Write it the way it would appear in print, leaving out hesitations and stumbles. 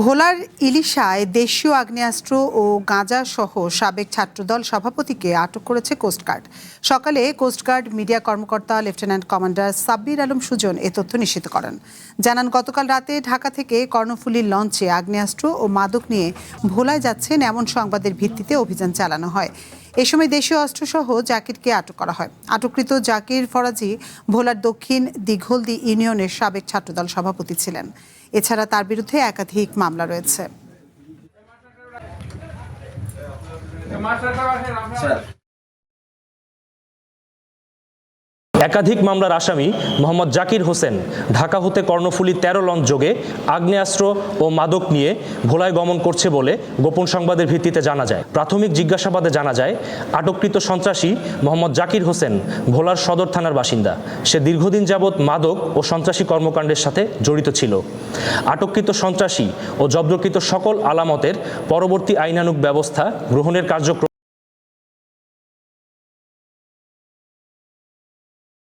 ভোলার ইলিশায় দেশীয় আগ্নেয়াস্ত্র ও গাঁজা সহ সাবেক ছাত্রদল সভাপতিকে আটক করেছে কোস্টগার্ড। সকালে কোস্টগার্ড মিডিয়া কর্মকর্তা লেফটেন্যান্ট কমান্ডার সাব্বির আলম সুজন এ তথ্য নিশ্চিত করেন। জানান, গতকাল রাতে ঢাকা থেকে কর্ণফুলীর লঞ্চে আগ্নেয়াস্ত্র ও মাদক নিয়ে ভোলায় যাচ্ছেন এমন সংবাদের ভিত্তিতে অভিযান চালানো হয়। এ সময় দেশীয় অস্ত্রসহ জাকিরকে আটক করা হয়। আটককৃত জাকির ফরাজি ভোলার দক্ষিণ দিঘলদি ইউনিয়নের সাবেক ছাত্রদল সভাপতি ছিলেন। এছাড়া তার বিরুদ্ধে একাধিক মামলা রয়েছে। একাধিক মামলার আসামি মোহাম্মদ জাকির হোসেন ঢাকা হতে কর্ণফুলী ১৩ লঞ্চ যোগে আগ্নেয়াস্ত্র ও মাদক নিয়ে ভোলায় গমন করছে বলে গোপন সংবাদের ভিত্তিতে জানা যায়। প্রাথমিক জিজ্ঞাসাবাদে জানা যায়, আটককৃত সন্ত্রাসী মোহাম্মদ জাকির হোসেন ভোলার সদর থানার বাসিন্দা। সে দীর্ঘদিন যাবৎ মাদক ও সন্ত্রাসী কর্মকাণ্ডের সাথে জড়িত ছিল। আটককৃত সন্ত্রাসী ও জব্দকৃত সকল আলামতের পরবর্তী আইনানুগ ব্যবস্থা গ্রহণের কার্যক্রম